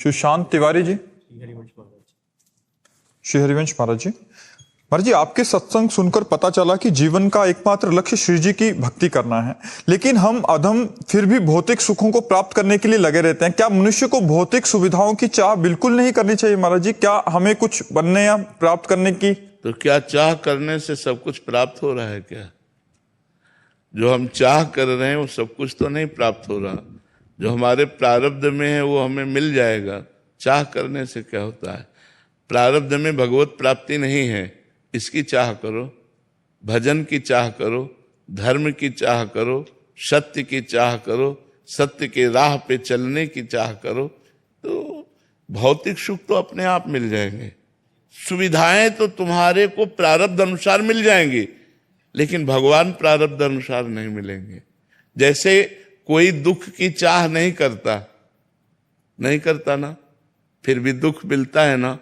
सुशांत तिवारी जी। श्री हरिवंश महाराज जी। महाराज जी, आपके सत्संग सुनकर पता चला कि जीवन का एकमात्र लक्ष्य श्री जी की भक्ति करना है, लेकिन हम अधम फिर भी भौतिक सुखों को प्राप्त करने के लिए लगे रहते हैं। क्या मनुष्य को भौतिक सुविधाओं की चाह बिल्कुल नहीं करनी चाहिए महाराज जी? क्या हमें कुछ बनने या प्राप्त करने की? तो क्या चाह करने से सब कुछ प्राप्त हो रहा है? क्या जो हम चाह कर रहे हैं वो सब कुछ तो नहीं प्राप्त हो रहा। जो हमारे प्रारब्ध में है वो हमें मिल जाएगा। चाह करने से क्या होता है? प्रारब्ध में भगवत प्राप्ति नहीं है, इसकी चाह करो, भजन की चाह करो, धर्म की चाह करो, सत्य की चाह करो, सत्य के राह पे चलने की चाह करो, तो भौतिक सुख तो अपने आप मिल जाएंगे। सुविधाएं तो तुम्हारे को प्रारब्ध अनुसार मिल जाएंगी, लेकिन भगवान प्रारब्ध अनुसार नहीं मिलेंगे। जैसे कोई दुख की चाह नहीं करता ना, फिर भी दुख मिलता है ना,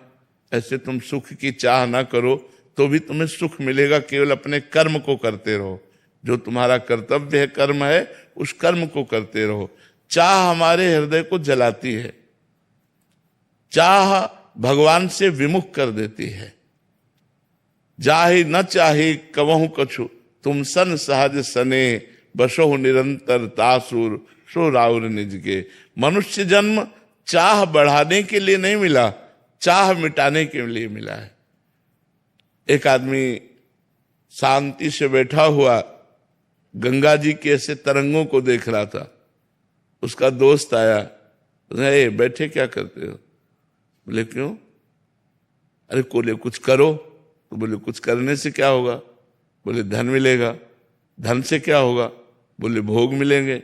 ऐसे तुम सुख की चाह ना करो तो भी तुम्हें सुख मिलेगा। केवल अपने कर्म को करते रहो, जो तुम्हारा कर्तव्य है, कर्म है, उस कर्म को करते रहो। चाह हमारे हृदय को जलाती है, चाह भगवान से विमुख कर देती है। जाहि न चाही कवहु कछु, तुम सन सहज सने, बसो निरंतर तासुर सो राउर निज के। मनुष्य जन्म चाह बढ़ाने के लिए नहीं मिला, चाह मिटाने के लिए मिला है। एक आदमी शांति से बैठा हुआ गंगा जी के ऐसे तरंगों को देख रहा था। उसका दोस्त आया, ए बैठे क्या करते हो? बोले क्यों? अरे बोले कुछ करो। तो बोले कुछ करने से क्या होगा? बोले धन मिलेगा। धन से क्या होगा? बोले भोग मिलेंगे।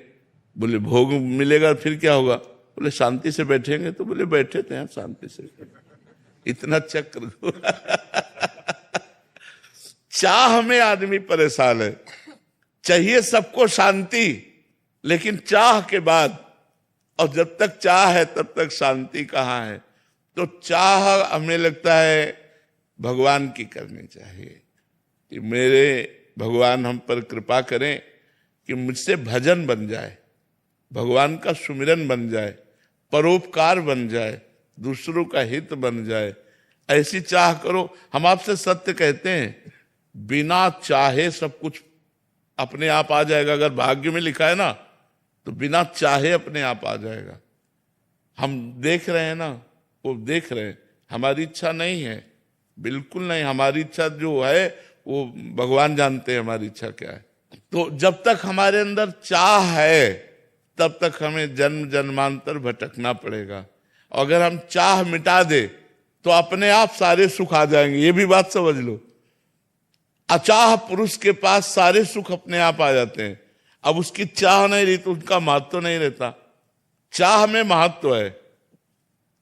बोले भोग मिलेगा फिर क्या होगा? बोले शांति से बैठेंगे। तो बोले बैठे थे शांति से। इतना चक्र चाह में आदमी परेशान है। चाहिए सबको शांति, लेकिन चाह के बाद, और जब तक चाह है तब तक शांति कहाँ है? तो चाह हमें लगता है भगवान की करनी चाहिए कि मेरे भगवान हम पर कृपा करें कि मुझसे भजन बन जाए, भगवान का सुमिरन बन जाए, परोपकार बन जाए, दूसरों का हित बन जाए। ऐसी चाह करो। हम आपसे सत्य कहते हैं, बिना चाहे सब कुछ अपने आप आ जाएगा। अगर भाग्य में लिखा है ना, तो बिना चाहे अपने आप आ जाएगा। हम देख रहे हैं ना, वो देख रहे हैं, हमारी इच्छा नहीं है, बिल्कुल नहीं। हमारी इच्छा जो है वो भगवान जानते हैं हमारी इच्छा क्या है। तो जब तक हमारे अंदर चाह है तब तक हमें जन्म जन्मांतर भटकना पड़ेगा। अगर हम चाह मिटा दे तो अपने आप सारे सुख आ जाएंगे। ये भी बात समझ लो। अचाह पुरुष के पास सारे सुख अपने आप आ जाते हैं। अब उसकी चाह नहीं रही तो उनका महत्व नहीं रहता। चाह में महत्व है।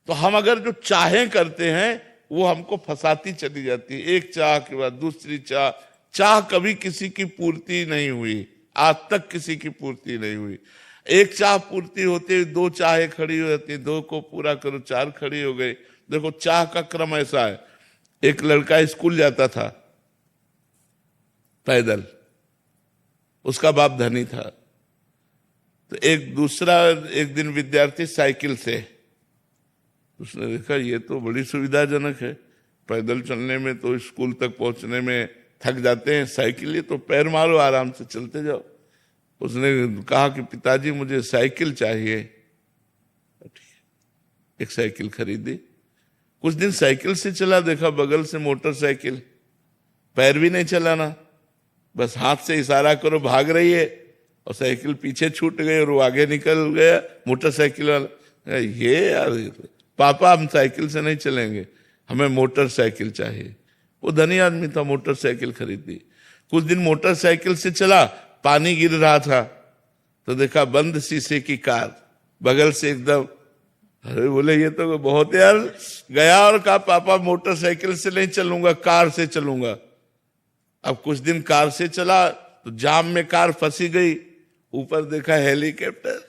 तो हम अगर जो चाहें करते हैं वो हमको फंसाती चली जाती है। एक चाह के बाद दूसरी चाह। चाह कभी किसी की पूर्ति नहीं हुई, आज तक किसी की पूर्ति नहीं हुई। एक चाह पूर्ति होते दो चाहें खड़ी हो जाती, दो को पूरा करो, चार खड़ी हो गई। देखो चाह का क्रम ऐसा है। एक लड़का स्कूल जाता था पैदल, उसका बाप धनी था। तो एक दिन विद्यार्थी साइकिल से, उसने देखा ये तो बड़ी सुविधाजनक है, पैदल चलने में तो स्कूल तक पहुंचने में थक जाते हैं, साइकिल ये तो पैर मारो आराम से चलते जाओ। उसने कहा कि पिताजी मुझे साइकिल चाहिए। एक साइकिल खरीदी। कुछ दिन साइकिल से चला, देखा बगल से मोटरसाइकिल, पैर भी नहीं चलाना, बस हाथ से इशारा करो भाग रही है, और साइकिल पीछे छूट गई और वो आगे निकल गया मोटरसाइकिल वाला। ये यार पापा हम साइकिल से नहीं चलेंगे, हमें मोटरसाइकिल चाहिए। वो धनी आदमी था, मोटरसाइकिल खरीदी। कुछ दिन मोटरसाइकिल से चला, पानी गिर रहा था तो देखा बंद शीशे की कार, बगल से एकदम। अरे बोले ये तो बहुत यार। गया और कहा पापा मोटरसाइकिल से नहीं चलूंगा, कार से चलूंगा। अब कुछ दिन कार से चला तो जाम में कार फंसी गई। ऊपर देखा हेलीकॉप्टर,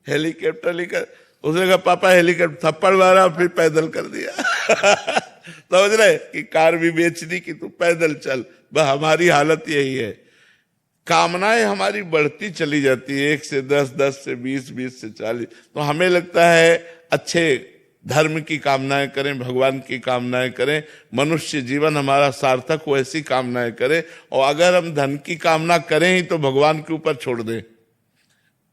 हेलीकॉप्टर लेकर। उसने कहा पापा हेलीकॉप्टर, थप्पड़ मारा, फिर पैदल कर दिया। समझ रहे कि कार भी बेच दी कि तू पैदल चल। बस हमारी हालत यही है। कामनाएं हमारी बढ़ती चली जाती है, 1 से 10, 10 से 20, 20 से 40। तो हमें लगता है अच्छे धर्म की कामनाएं करें, भगवान की कामनाएं करें, मनुष्य जीवन हमारा सार्थक हो ऐसी कामनाएं करें। और अगर हम धन की कामना करें ही तो भगवान के ऊपर छोड़ दें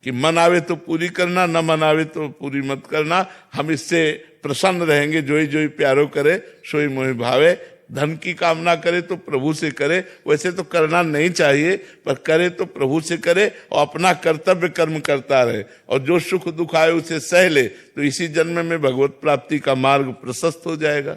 कि मन आवे तो पूरी करना, न मन आवे तो पूरी मत करना। हम इससे प्रसन्न रहेंगे। जोई जोई प्यारो करे सोई मोहि भावे। धन की कामना करे तो प्रभु से करे, वैसे तो करना नहीं चाहिए, पर करे तो प्रभु से करे और अपना कर्तव्य कर्म करता रहे। और जो सुख दुख आए उसे सह ले, तो इसी जन्म में भगवत प्राप्ति का मार्ग प्रशस्त हो जाएगा।